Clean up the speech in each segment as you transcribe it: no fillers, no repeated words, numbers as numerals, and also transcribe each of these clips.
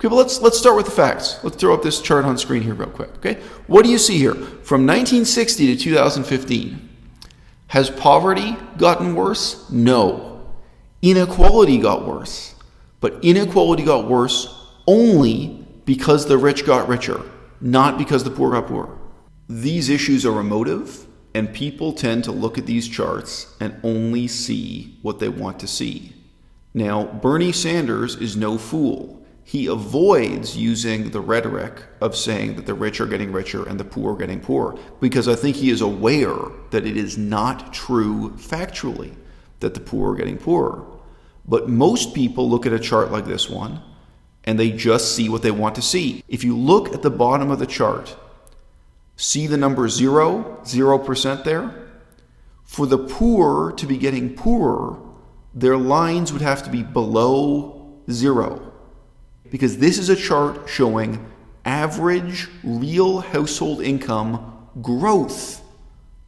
Okay, but let's start with the facts. Let's throw up this chart on screen here real quick, okay? What do you see here? From 1960 to 2015, has poverty gotten worse? No. Inequality got worse. But inequality got worse only because the rich got richer, not because the poor got poorer. These issues are emotive, and people tend to look at these charts and only see what they want to see. Now, Bernie Sanders is no fool. He avoids using the rhetoric of saying that the rich are getting richer and the poor are getting poorer, because I think he is aware that it is not true factually that the poor are getting poorer. But most people look at a chart like this one and they just see what they want to see. If you look at the bottom of the chart, see the number 0% there? For the poor to be getting poorer, their lines would have to be below 0. Because this is a chart showing average real household income growth.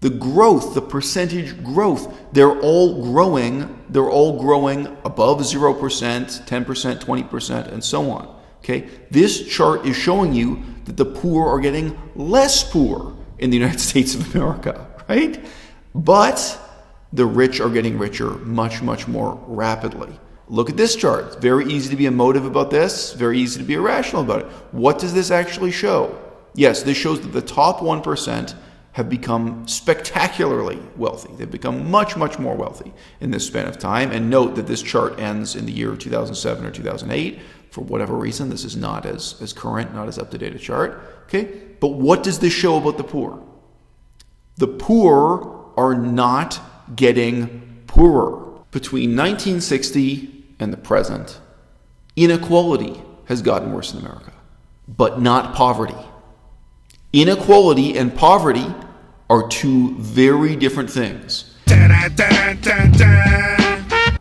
The growth, the percentage growth, they're all growing above 0%, 10%, 20%, and so on. Okay? This chart is showing you that the poor are getting less poor in the United States of America, right? But the rich are getting richer much, much more rapidly. Look at this chart. It's very easy to be emotive about this, very easy to be irrational about it. What does this actually show? Yes, this shows that the top 1% have become spectacularly wealthy. They've become much, much more wealthy in this span of time. And note that this chart ends in the year 2007 or 2008. For whatever reason, this is not as current, not as up-to-date a chart. Okay? But what does this show about the poor? The poor are not getting poorer. Between 1960 and the present, inequality has gotten worse in America, but not poverty. Inequality and poverty are two very different things.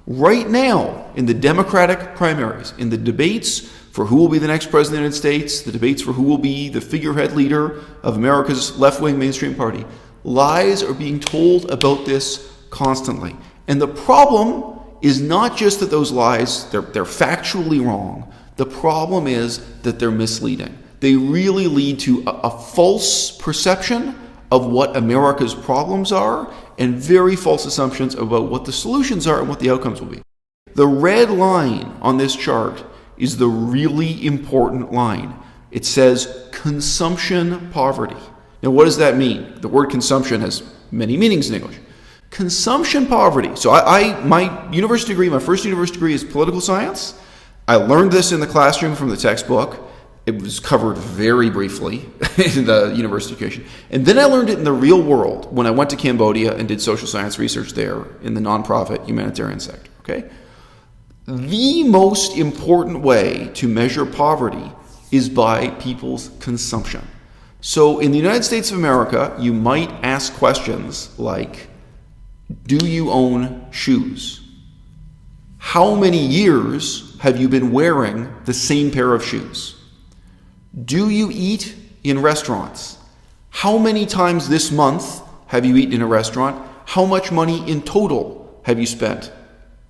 Right now, in the Democratic primaries, in the debates for who will be the next president of the United States, the debates for who will be the figurehead leader of America's left-wing mainstream party, lies are being told about this constantly. And the problem is not just that those lies, they're factually wrong. The problem is that they're misleading. They really lead to a false perception of what America's problems are and very false assumptions about what the solutions are and what the outcomes will be. The red line on this chart is the really important line. It says consumption poverty. Now, what does that mean? The word consumption has many meanings in English. Consumption poverty. So my university degree, my first university degree is political science. I learned this in the classroom from the textbook. It was covered very briefly in the university education. And then I learned it in the real world when I went to Cambodia and did social science research there in the nonprofit humanitarian sector. Okay? The most important way to measure poverty is by people's consumption. So in the United States of America, you might ask questions like, do you own shoes? How many years have you been wearing the same pair of shoes? Do you eat in restaurants? How many times this month have you eaten in a restaurant? How much money in total have you spent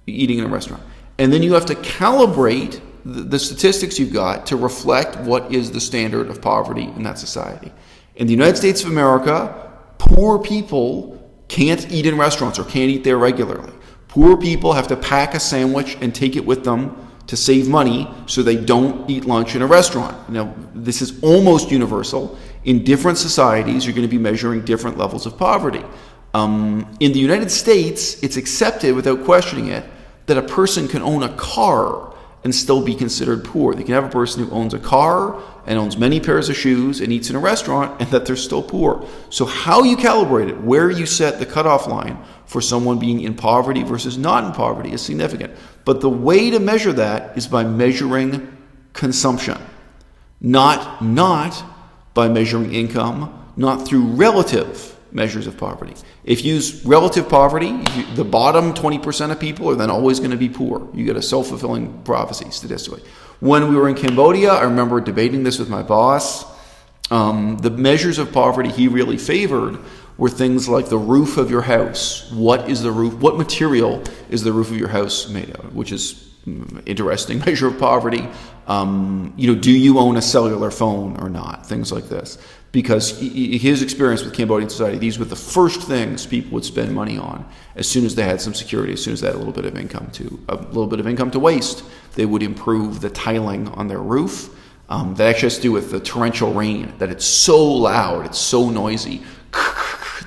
eating in a restaurant? And then you have to calibrate the statistics you've got to reflect what is the standard of poverty in that society. In the United States of America, poor people can't eat in restaurants or can't eat there regularly. Poor people have to pack a sandwich and take it with them to save money so they don't eat lunch in a restaurant. Now, this is almost universal. In different societies, you're going to be measuring different levels of poverty. In the United States, it's accepted without questioning it that a person can own a car and still be considered poor. You can have a person who owns a car and owns many pairs of shoes and eats in a restaurant and that they're still poor. So how you calibrate it, where you set the cutoff line for someone being in poverty versus not in poverty is significant. But the way to measure that is by measuring consumption, not by measuring income, not through relative measures of poverty. If you use relative poverty, the bottom 20% of people are then always going to be poor. You get a self-fulfilling prophecy statistically. When we were in Cambodia, I remember debating this with my boss. The measures of poverty he really favored were things like the roof of your house. What is the roof? What material is the roof of your house made out of? Which is interesting measure of poverty. Do you own a cellular phone or not? Things like this. Because his experience with Cambodian society, these were the first things people would spend money on as soon as they had some security, as soon as they had a little bit of income to waste. They would improve the tiling on their roof. That actually has to do with the torrential rain, that it's so loud, it's so noisy,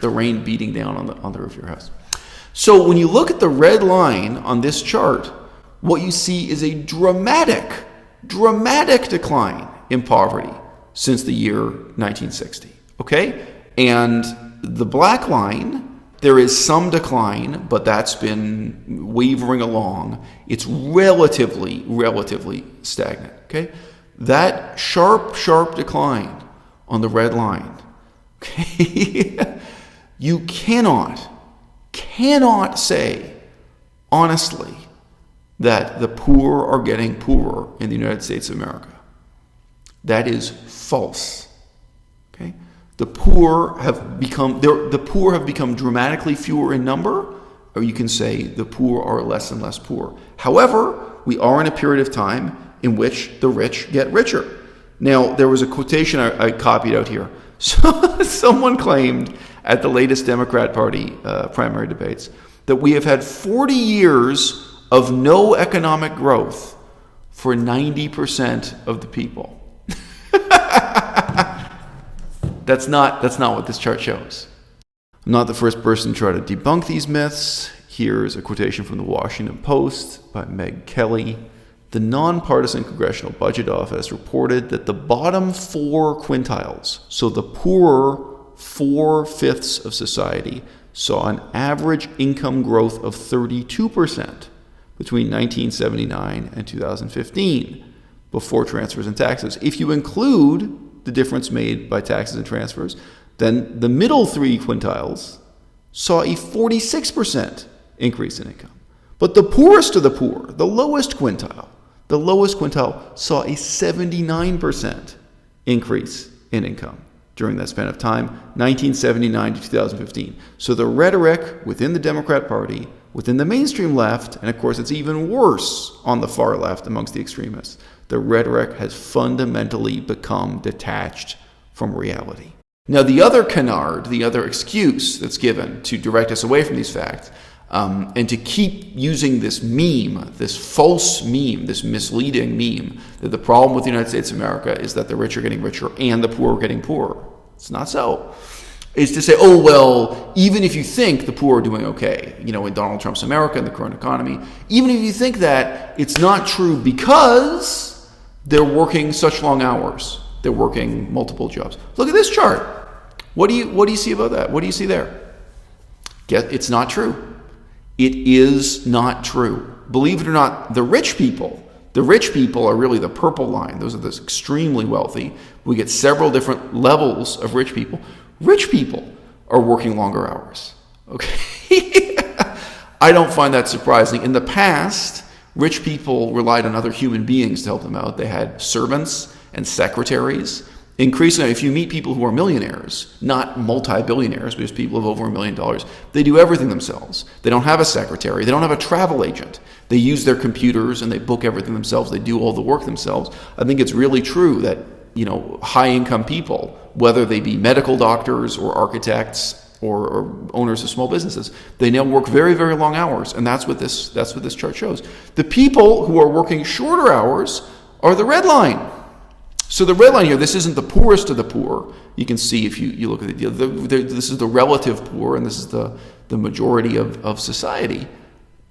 the rain beating down on the roof of your house. So when you look at the red line on this chart, what you see is a dramatic decline in poverty since the year 1960, okay? And the black line, there is some decline, but that's been wavering along. It's relatively stagnant, okay? That sharp decline on the red line, okay? You cannot say honestly that the poor are getting poorer in the United States of America. That is false. Okay? The poor have become dramatically fewer in number, or you can say the poor are less and less poor. However, we are in a period of time in which the rich get richer. Now, there was a quotation I copied out here. So, someone claimed at the latest Democrat Party primary debates that we have had 40 years of no economic growth for 90% of the people. That's not what this chart shows. I'm not the first person to try to debunk these myths. Here's a quotation from the Washington Post by Meg Kelly. The nonpartisan Congressional Budget Office reported that the bottom 4 quintiles, so the poorer 4/5 of society, saw an average income growth of 32% between 1979 and 2015, before transfers and taxes. If you include the difference made by taxes and transfers, then the middle 3 quintiles saw a 46% increase in income. But the poorest of the poor, the lowest quintile saw a 79% increase in income during that span of time, 1979 to 2015. So the rhetoric within the Democrat Party, within the mainstream left, and of course it's even worse on the far left amongst the extremists, the rhetoric has fundamentally become detached from reality. Now, the other canard, the other excuse that's given to direct us away from these facts, and to keep using this meme, this false meme, this misleading meme, that the problem with the United States of America is that the rich are getting richer and the poor are getting poorer. It's not so. Is to say, oh, well, even if you think the poor are doing okay, in Donald Trump's America and the current economy, even if you think that, it's not true because they're working such long hours. They're working multiple jobs. Look at this chart. What do you see about that? What do you see there? It's not true. It is not true. Believe it or not, the rich people are really the purple line. Those are the extremely wealthy. We get several different levels of rich people. Rich people are working longer hours. Okay? I don't find that surprising. In the past, rich people relied on other human beings to help them out. They had servants and secretaries. Increasingly, if you meet people who are millionaires, not multi-billionaires, but just people of over $1 million, they do everything themselves. They don't have a secretary. They don't have a travel agent. They use their computers and they book everything themselves. They do all the work themselves. I think it's really true that, high-income people, whether they be medical doctors or architects or owners of small businesses, they now work very, very long hours, and that's what this chart shows. The people who are working shorter hours are the red line. So the red line here, this isn't the poorest of the poor. You can see if you look at this is the relative poor, and this is the majority of society.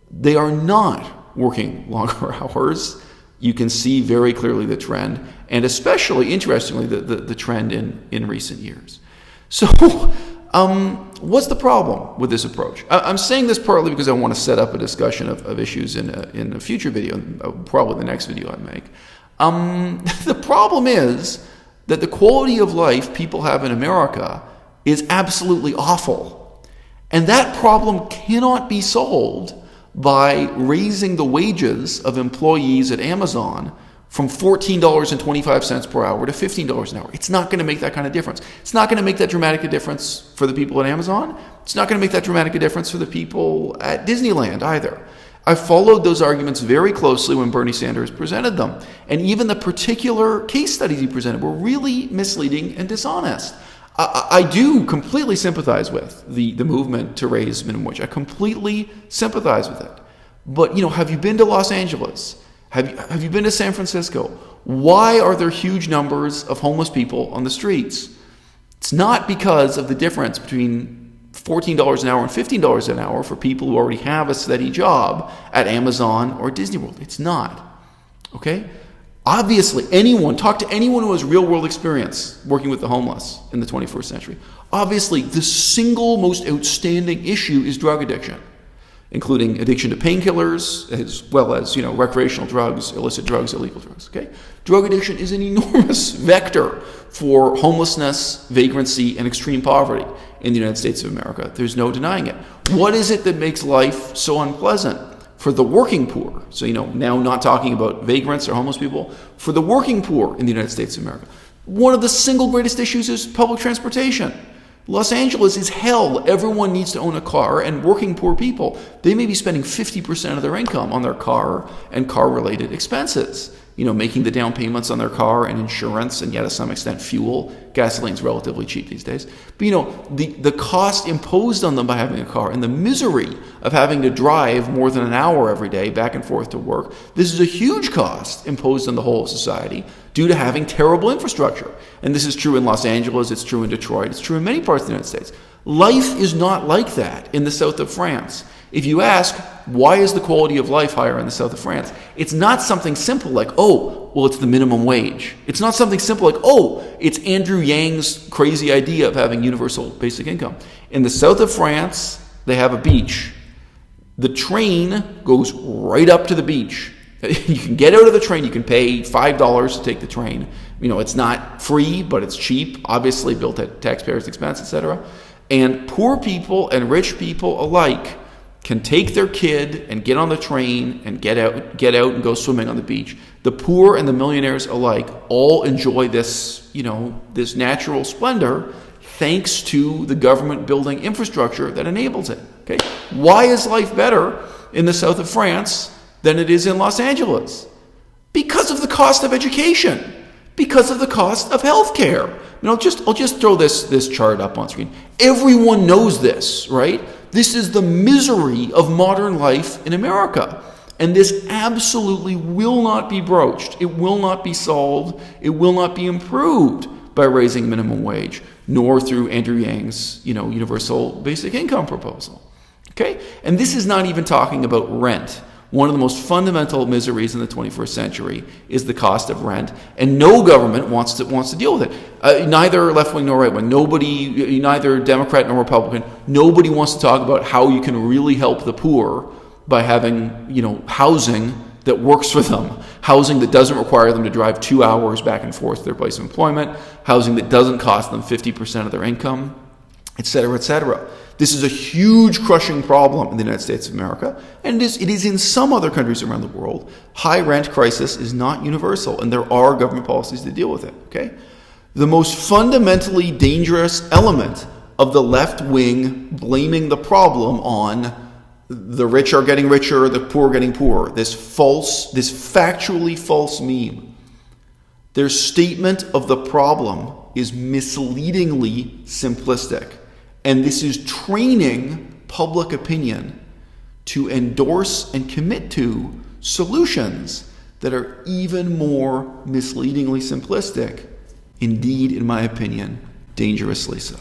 They are not working longer hours. You can see very clearly the trend, and especially, interestingly, the trend in recent years. So what's the problem with this approach? I'm saying this partly because I want to set up a discussion of issues in a future video, probably the next video I make. The problem is that the quality of life people have in America is absolutely awful. And that problem cannot be solved by raising the wages of employees at Amazon from $14.25 per hour to $15 an hour. It's not going to make that kind of difference. It's not going to make that dramatic a difference for the people at Amazon. It's not going to make that dramatic a difference for the people at Disneyland either. I followed those arguments very closely when Bernie Sanders presented them. And even the particular case studies he presented were really misleading and dishonest. I do completely sympathize with the movement to raise minimum wage. I completely sympathize with it. But, have you been to Los Angeles? Have you been to San Francisco? Why are there huge numbers of homeless people on the streets? It's not because of the difference between $14 an hour and $15 an hour for people who already have a steady job at Amazon or Disney World. It's not. Okay? Obviously, talk to anyone who has real-world experience working with the homeless in the 21st century. Obviously, the single most outstanding issue is drug addiction, including addiction to painkillers, as well as, recreational drugs, illicit drugs, illegal drugs. Okay? Drug addiction is an enormous vector for homelessness, vagrancy, and extreme poverty in the United States of America. There's no denying it. What is it that makes life so unpleasant for the working poor? So, now not talking about vagrants or homeless people, for the working poor in the United States of America. One of the single greatest issues is public transportation. Los Angeles is hell. Everyone needs to own a car, and working poor people, they may be spending 50% of their income on their car and car-related expenses. Making the down payments on their car and insurance, and yet to some extent fuel. Gasoline's relatively cheap these days. But the cost imposed on them by having a car and the misery of having to drive more than an hour every day back and forth to work, this is a huge cost imposed on the whole of society due to having terrible infrastructure. And this is true in Los Angeles, it's true in Detroit, it's true in many parts of the United States. Life is not like that in the south of France. If you ask, why is the quality of life higher in the south of France? It's not something simple like, it's the minimum wage. It's not something simple like, it's Andrew Yang's crazy idea of having universal basic income. In the south of France, they have a beach. The train goes right up to the beach. You can get out of the train. You can pay $5 to take the train. It's not free, but it's cheap, obviously built at taxpayers' expense, etc. And poor people and rich people alike can take their kid and get on the train and get out and go swimming on the beach. The poor and the millionaires alike all enjoy this, this natural splendor thanks to the government building infrastructure that enables it. Okay? Why is life better in the south of France than it is in Los Angeles? Because of the cost of education. Because of the cost of healthcare. I'll just throw this chart up on screen. Everyone knows this, right? This is the misery of modern life in America. And this absolutely will not be broached. It will not be solved. It will not be improved by raising minimum wage, nor through Andrew Yang's, universal basic income proposal. Okay? And this is not even talking about rent. One of the most fundamental miseries in the 21st century is the cost of rent, and no government wants to deal with it. Neither left-wing nor right-wing, neither Democrat nor Republican, nobody wants to talk about how you can really help the poor by having, housing that works for them, housing that doesn't require them to drive 2 hours back and forth to their place of employment, housing that doesn't cost them 50% of their income, etc., etc. This is a huge crushing problem in the United States of America, and it is in some other countries around the world. High rent crisis is not universal, and there are government policies to deal with it. Okay? The most fundamentally dangerous element of the left wing blaming the problem on the rich are getting richer, the poor are getting poorer, this factually false meme. Their statement of the problem is misleadingly simplistic. And this is training public opinion to endorse and commit to solutions that are even more misleadingly simplistic, indeed, in my opinion, dangerously so.